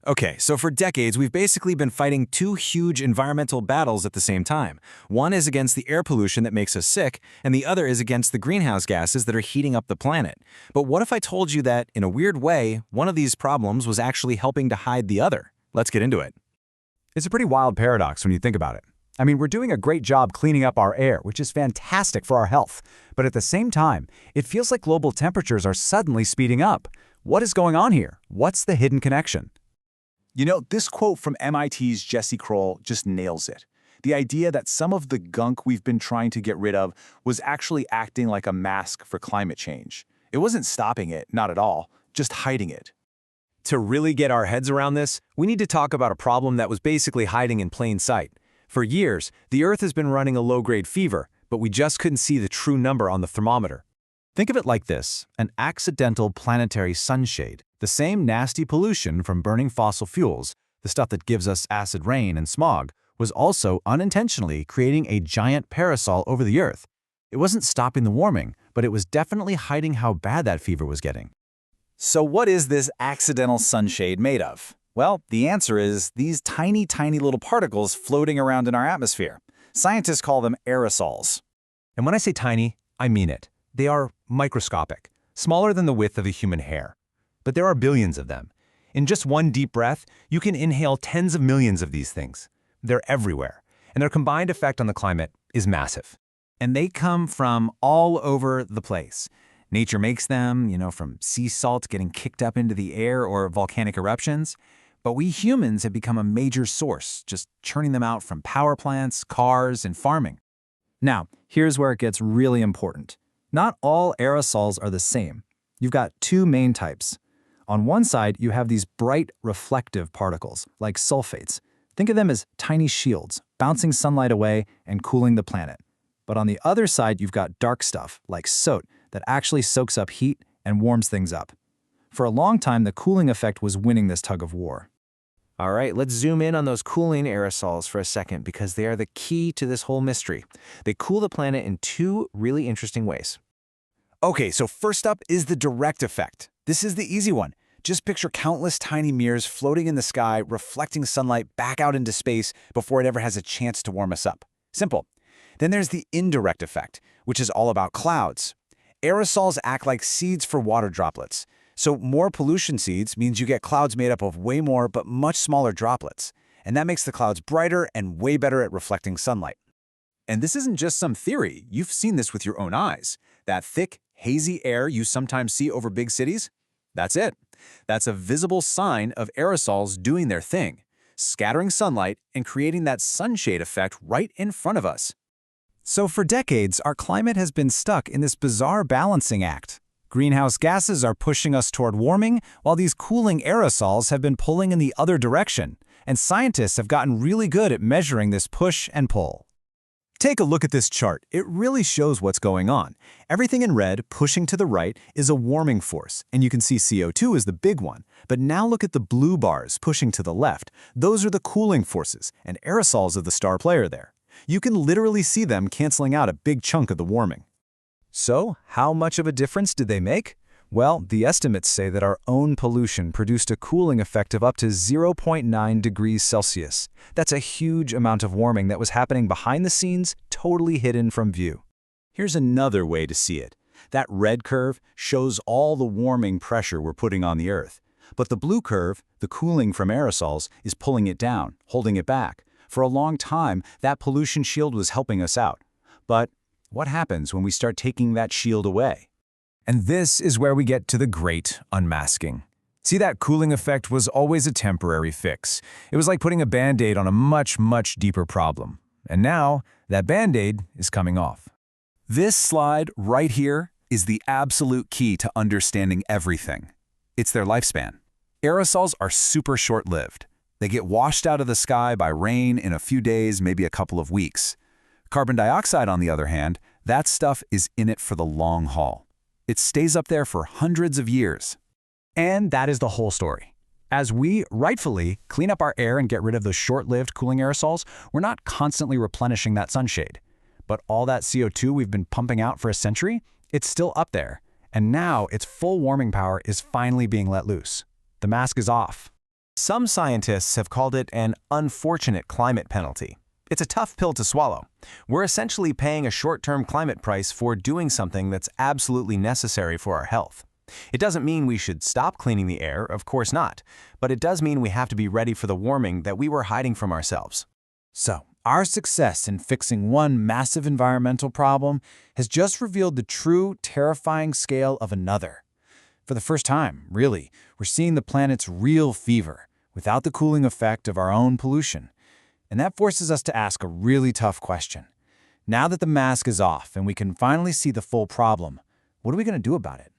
Okay, so for decades, we've basically been fighting two huge environmental battles at the same time. One is against the air pollution that makes us sick, and the other is against the greenhouse gases that are heating up the planet. But what if I told you that, in a weird way, one of these problems was actually helping to hide the other? Let's get into it. It's a pretty wild paradox when you think about it. I mean, we're doing a great job cleaning up our air, which is fantastic for our health. But at the same time, it feels like global temperatures are suddenly speeding up. What is going on here? What's the hidden connection? You know, this quote from MIT's Jesse Kroll just nails it. The idea that some of the gunk we've been trying to get rid of was actually acting like a mask for climate change. It wasn't stopping it, not at all, just hiding it. To really get our heads around this, we need to talk about a problem that was basically hiding in plain sight. For years, the Earth has been running a low-grade fever, but we just couldn't see the true number on the thermometer. Think of it like this: an accidental planetary sunshade. The same nasty pollution from burning fossil fuels, the stuff that gives us acid rain and smog, was also unintentionally creating a giant parasol over the Earth. It wasn't stopping the warming, but it was definitely hiding how bad that fever was getting. So what is this accidental sunshade made of? Well, the answer is these tiny, tiny little particles floating around in our atmosphere. Scientists call them aerosols. And when I say tiny, I mean it. They are microscopic, smaller than the width of a human hair. But there are billions of them. In just one deep breath, you can inhale tens of millions of these things. They're everywhere, and their combined effect on the climate is massive. And they come from all over the place. Nature makes them, from sea salt getting kicked up into the air or volcanic eruptions. But we humans have become a major source, just churning them out from power plants, cars, and farming. Now, here's where it gets really important. Not all aerosols are the same. You've got two main types. On one side, you have these bright, reflective particles, like sulfates. Think of them as tiny shields, bouncing sunlight away and cooling the planet. But on the other side, you've got dark stuff, like soot, that actually soaks up heat and warms things up. For a long time, the cooling effect was winning this tug of war. All right, let's zoom in on those cooling aerosols for a second because they are the key to this whole mystery. They cool the planet in two really interesting ways. Okay, so first up is the direct effect. This is the easy one. Just picture countless tiny mirrors floating in the sky, reflecting sunlight back out into space before it ever has a chance to warm us up. Simple. Then there's the indirect effect, which is all about clouds. Aerosols act like seeds for water droplets. So more pollution seeds means you get clouds made up of way more but much smaller droplets. And that makes the clouds brighter and way better at reflecting sunlight. And this isn't just some theory. You've seen this with your own eyes. That thick, hazy air you sometimes see over big cities? That's it. That's a visible sign of aerosols doing their thing, scattering sunlight and creating that sunshade effect right in front of us. So for decades, our climate has been stuck in this bizarre balancing act. Greenhouse gases are pushing us toward warming, while these cooling aerosols have been pulling in the other direction. And scientists have gotten really good at measuring this push and pull. Take a look at this chart. It really shows what's going on. Everything in red, pushing to the right, is a warming force, and you can see CO2 is the big one. But now look at the blue bars pushing to the left. Those are the cooling forces, and aerosols are the star player there. You can literally see them canceling out a big chunk of the warming. So, how much of a difference did they make? Well, the estimates say that our own pollution produced a cooling effect of up to 0.9 degrees Celsius. That's a huge amount of warming that was happening behind the scenes, totally hidden from view. Here's another way to see it. That red curve shows all the warming pressure we're putting on the Earth. But the blue curve, the cooling from aerosols, is pulling it down, holding it back. For a long time, that pollution shield was helping us out. But what happens when we start taking that shield away? And this is where we get to the great unmasking. See, that cooling effect was always a temporary fix. It was like putting a Band-Aid on a much, much deeper problem. And now, that Band-Aid is coming off. This slide right here is the absolute key to understanding everything. It's their lifespan. Aerosols are super short-lived. They get washed out of the sky by rain in a few days, maybe a couple of weeks. Carbon dioxide, on the other hand, that stuff is in it for the long haul. It stays up there for hundreds of years. And that is the whole story. As we, rightfully, clean up our air and get rid of those short-lived cooling aerosols, we're not constantly replenishing that sunshade. But all that CO2 we've been pumping out for a century, it's still up there. And now its full warming power is finally being let loose. The mask is off. Some scientists have called it an unfortunate climate penalty. It's a tough pill to swallow. We're essentially paying a short-term climate price for doing something that's absolutely necessary for our health. It doesn't mean we should stop cleaning the air, of course not, but it does mean we have to be ready for the warming that we were hiding from ourselves. So, our success in fixing one massive environmental problem has just revealed the true, terrifying scale of another. For the first time, really, we're seeing the planet's real fever, without the cooling effect of our own pollution. And that forces us to ask a really tough question. Now that the mask is off and we can finally see the full problem, what are we going to do about it?